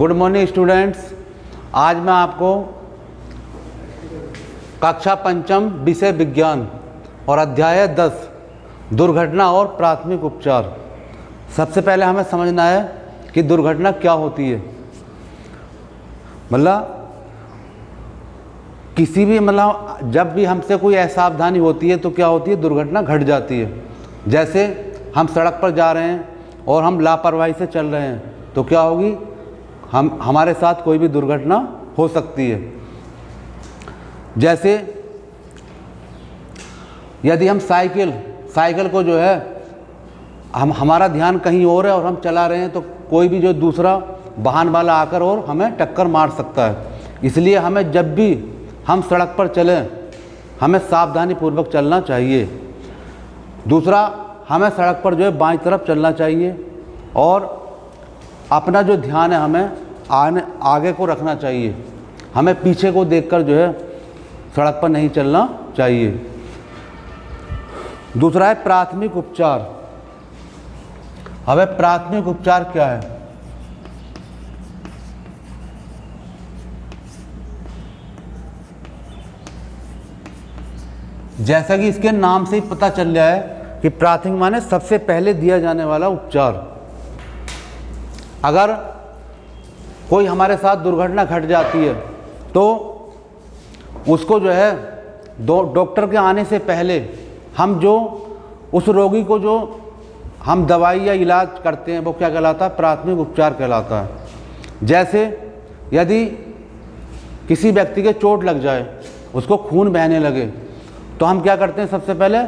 Good morning students. आज मैं आपको कक्षा पंचम विषय विज्ञान और अध्याय 10 दुर्घटना और प्राथमिक उपचार। सबसे पहले हमें समझना है कि दुर्घटना क्या होती है। मतलब किसी भी जब भी हमसे कोई असावधानी होती है तो क्या होती है, दुर्घटना घट जाती है। जैसे हम सड़क पर जा रहे हैं और हम लापरवाही से चल रहे हैं तो क्या होगी, हमारे साथ कोई भी दुर्घटना हो सकती है। जैसे यदि हम साइकिल को जो है हमारा ध्यान कहीं और है और हम चला रहे हैं तो कोई भी जो दूसरा वाहन वाला आकर और हमें टक्कर मार सकता है। इसलिए हमें जब भी हम सड़क पर चलें हमें सावधानी पूर्वक चलना चाहिए। दूसरा, हमें सड़क पर जो है बाईं तरफ चलना चाहिए और अपना जो ध्यान है हमें आगे को रखना चाहिए। हमें पीछे को देखकर जो है सड़क पर नहीं चलना चाहिए। दूसरा है प्राथमिक उपचार। अब प्राथमिक उपचार क्या है? जैसा कि इसके नाम से ही पता चल रहा है कि प्राथमिक माने सबसे पहले दिया जाने वाला उपचार। अगर कोई हमारे साथ दुर्घटना घट जाती है तो उसको जो है डॉक्टर के आने से पहले हम जो उस रोगी को जो हम दवाई या इलाज करते हैं वो क्या कहलाता है, प्राथमिक उपचार कहलाता है। जैसे यदि किसी व्यक्ति के चोट लग जाए, उसको खून बहने लगे तो हम क्या करते हैं, सबसे पहले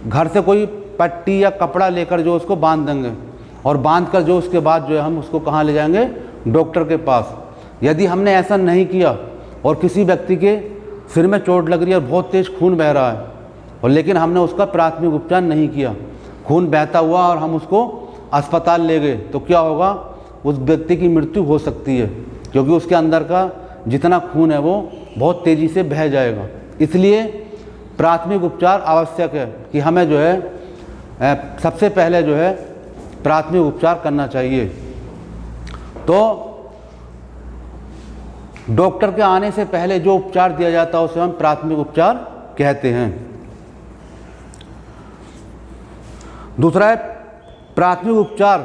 घर से कोई पट्टी या कपड़ा लेकर जो उसको बांध देंगे और बांध कर जो उसके बाद जो है हम उसको कहाँ ले जाएंगे, डॉक्टर के पास। यदि हमने ऐसा नहीं किया और किसी व्यक्ति के सिर में चोट लग रही है और बहुत तेज़ खून बह रहा है और लेकिन हमने उसका प्राथमिक उपचार नहीं किया, खून बहता हुआ और हम उसको अस्पताल ले गए तो क्या होगा, उस व्यक्ति की मृत्यु हो सकती है क्योंकि उसके अंदर का जितना खून है वो बहुत तेज़ी से बह जाएगा। इसलिए प्राथमिक उपचार आवश्यक है कि हमें जो है सबसे पहले जो है प्राथमिक उपचार करना चाहिए। तो डॉक्टर के आने से पहले जो उपचार दिया जाता है उसे हम प्राथमिक उपचार कहते हैं। दूसरा है प्राथमिक उपचार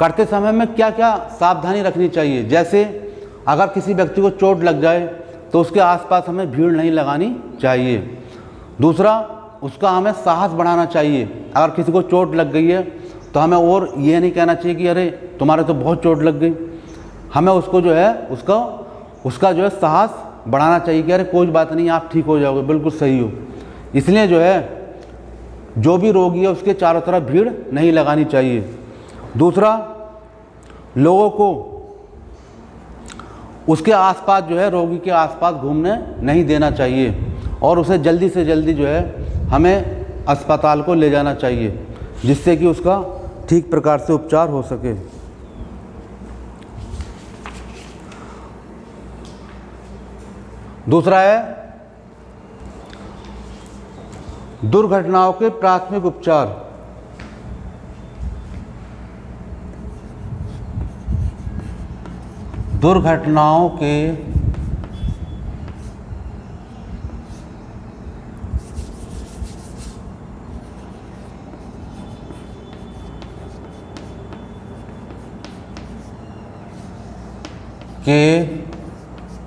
करते समय में क्या क्या सावधानी रखनी चाहिए। जैसे अगर किसी व्यक्ति को चोट लग जाए तो उसके आसपास हमें भीड़ नहीं लगानी चाहिए। दूसरा, उसका हमें साहस बढ़ाना चाहिए। अगर किसी को चोट लग गई है तो हमें और ये नहीं कहना चाहिए कि अरे तुम्हारे तो बहुत चोट लग गई। हमें उसको जो है उसका जो है साहस बढ़ाना चाहिए कि अरे कोई बात नहीं, आप ठीक हो जाओगे, बिल्कुल सही हो। इसलिए जो है जो भी रोगी है उसके चारों तरफ भीड़ नहीं लगानी चाहिए। दूसरा, लोगों को उसके आसपास जो है रोगी के आसपास घूमने नहीं देना चाहिए और उसे जल्दी से जल्दी जो है हमें अस्पताल को ले जाना चाहिए जिससे कि उसका ठीक प्रकार से उपचार हो सके। दूसरा है दुर्घटनाओं के प्राथमिक उपचार। दुर्घटनाओं के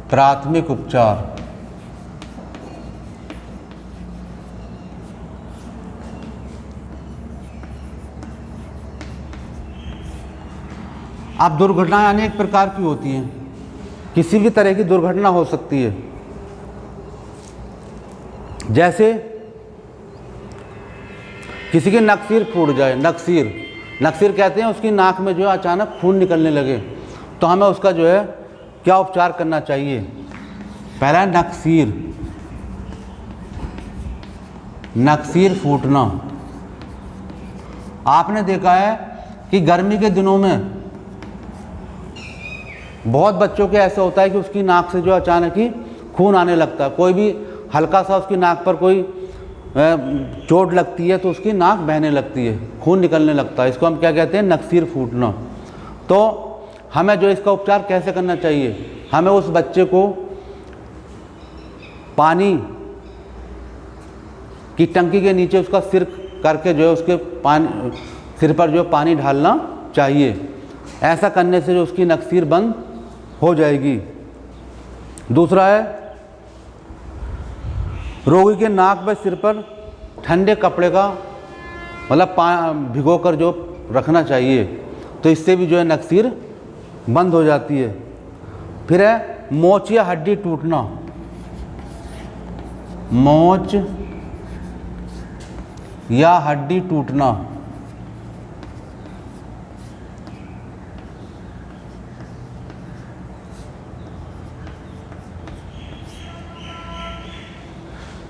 प्राथमिक उपचार। अब दुर्घटनाएं अनेक प्रकार की होती हैं, किसी भी तरह की दुर्घटना हो सकती है। जैसे किसी की नकसीर फूट जाए, नकसीर कहते हैं, उसकी नाक में जो है अचानक खून निकलने लगे तो हमें उसका जो है क्या उपचार करना चाहिए। पहला, नकसीर फूटना। आपने देखा है कि गर्मी के दिनों में बहुत बच्चों के ऐसा होता है कि उसकी नाक से जो अचानक ही खून आने लगता है। कोई भी हल्का सा उसकी नाक पर कोई चोट लगती है तो उसकी नाक बहने लगती है, खून निकलने लगता है। इसको हम क्या कहते हैं, नकसीर फूटना। तो हमें जो इसका उपचार कैसे करना चाहिए, हमें उस बच्चे को पानी की टंकी के नीचे उसका सिर करके जो है उसके सिर पर जो पानी ढालना चाहिए। ऐसा करने से जो उसकी नक्सीर बंद हो जाएगी। दूसरा है, रोगी के नाक व सिर पर ठंडे कपड़े का मतलब भिगो कर जो रखना चाहिए, तो इससे भी जो है नक्सीर बंद हो जाती है। फिर है मोच या हड्डी टूटना। मोच या हड्डी टूटना,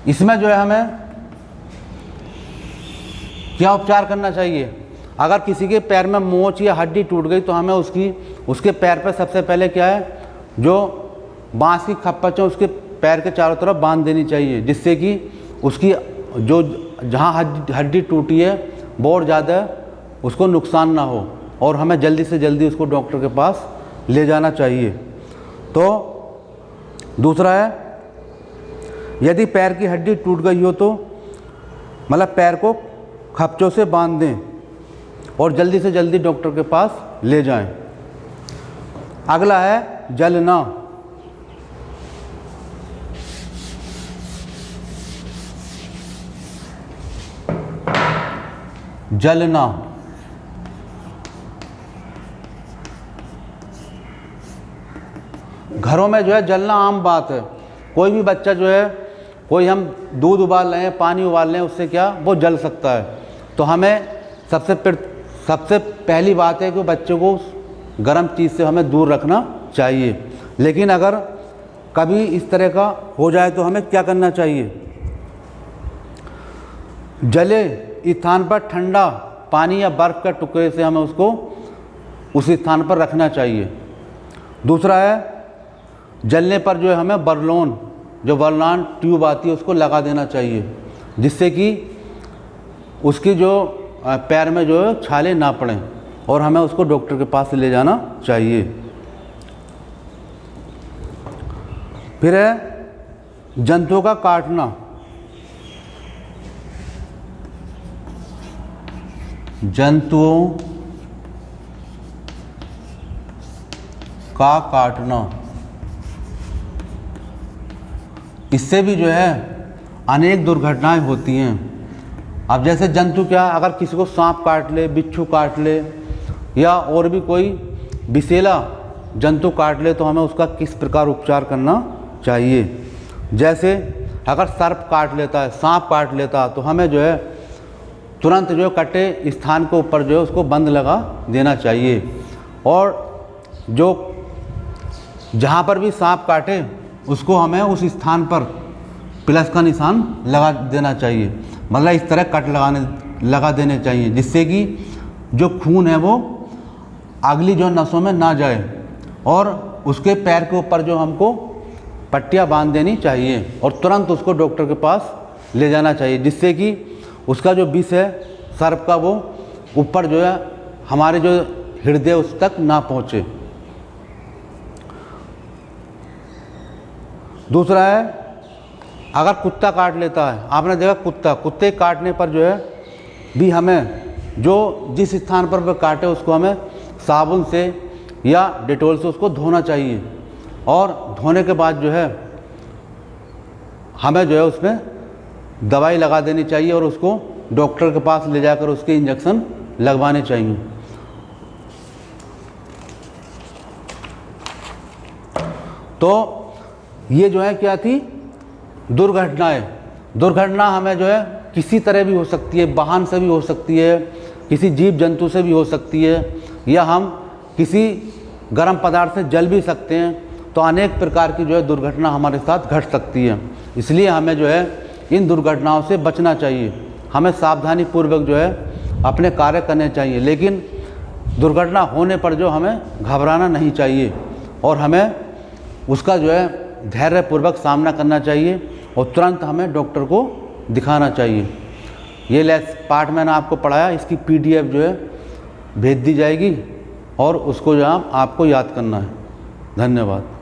इसमें जो है हमें क्या उपचार करना चाहिए। अगर किसी के पैर में मोच या हड्डी टूट गई तो हमें उसके पैर पर सबसे पहले क्या है, जो बांस की खप्पच है उसके पैर के चारों तरफ बांध देनी चाहिए, जिससे कि उसकी जो जहाँ हड्डी टूटी है बहुत ज़्यादा उसको नुकसान ना हो, और हमें जल्दी से जल्दी उसको डॉक्टर के पास ले जाना चाहिए। तो दूसरा है, यदि पैर की हड्डी टूट गई हो तो मतलब पैर को खप्चों से बांध दें और जल्दी से जल्दी डॉक्टर के पास ले जाएं। अगला है जलना। जलना, घरों में जो है जलना आम बात है। कोई भी बच्चा जो है, कोई हम दूध उबाल रहे हैं, पानी उबाल रहे हैं, उससे क्या वो जल सकता है। तो हमें सबसे पहली बात है कि बच्चों को गर्म चीज़ से हमें दूर रखना चाहिए। लेकिन अगर कभी इस तरह का हो जाए तो हमें क्या करना चाहिए, जले स्थान पर ठंडा पानी या बर्फ़ के टुकड़े से हमें उसको उस स्थान पर रखना चाहिए। दूसरा है, जलने पर जो है हमें बरलोन, जो बरलान ट्यूब आती है उसको लगा देना चाहिए, जिससे कि उसकी जो पैर में जो है छाले ना पड़ें, और हमें उसको डॉक्टर के पास ले जाना चाहिए। फिर है जंतुओं का काटना। जंतुओं का काटना, इससे भी जो है अनेक दुर्घटनाएं होती हैं। अब जैसे जंतु क्या, अगर किसी को सांप काट ले, बिच्छू काट ले, या और भी कोई विषैला जंतु काट ले, तो हमें उसका किस प्रकार उपचार करना चाहिए। जैसे अगर सर्प काट लेता है, सांप काट लेता है, तो हमें जो है तुरंत जो कटे स्थान के ऊपर जो है उसको बंद लगा देना चाहिए, और जो जहाँ पर भी सांप काटे उसको हमें उस स्थान पर प्लस का निशान लगा देना चाहिए, मतलब इस तरह कट लगा देने चाहिए, जिससे कि जो खून है वो अगली जो नसों में ना जाए, और उसके पैर के ऊपर जो हमको पट्टियाँ बांध देनी चाहिए, और तुरंत उसको डॉक्टर के पास ले जाना चाहिए, जिससे कि उसका जो विष है सर्प का वो ऊपर जो है हमारे जो हृदय उस तक ना पहुँचे। दूसरा है, अगर कुत्ता काट लेता है, आपने देखा कुत्ते काटने पर जो है भी हमें जो जिस स्थान पर वह काटे उसको हमें साबुन से या डेटॉल से उसको धोना चाहिए, और धोने के बाद जो है हमें जो है उसमें दवाई लगा देनी चाहिए, और उसको डॉक्टर के पास ले जाकर उसके इंजेक्शन लगवाने चाहिए। तो ये जो है क्या थी, दुर्घटनाएं। दुर्घटना हमें जो है किसी तरह भी हो सकती है, वाहन से भी हो सकती है, किसी जीव जंतु से भी हो सकती है, या हम किसी गर्म पदार्थ से जल भी सकते हैं। तो अनेक प्रकार की जो है दुर्घटना हमारे साथ घट सकती है। इसलिए हमें जो है इन दुर्घटनाओं से बचना चाहिए, हमें सावधानी पूर्वक जो है अपने कार्य करने चाहिए, लेकिन दुर्घटना होने पर जो हमें घबराना नहीं चाहिए, और हमें उसका जो है धैर्यपूर्वक सामना करना चाहिए, और तुरंत हमें डॉक्टर को दिखाना चाहिए। ये पाठ मैंने आपको पढ़ाया, इसकी PDF जो है भेज दी जाएगी, और उसको जो आपको याद करना है। धन्यवाद।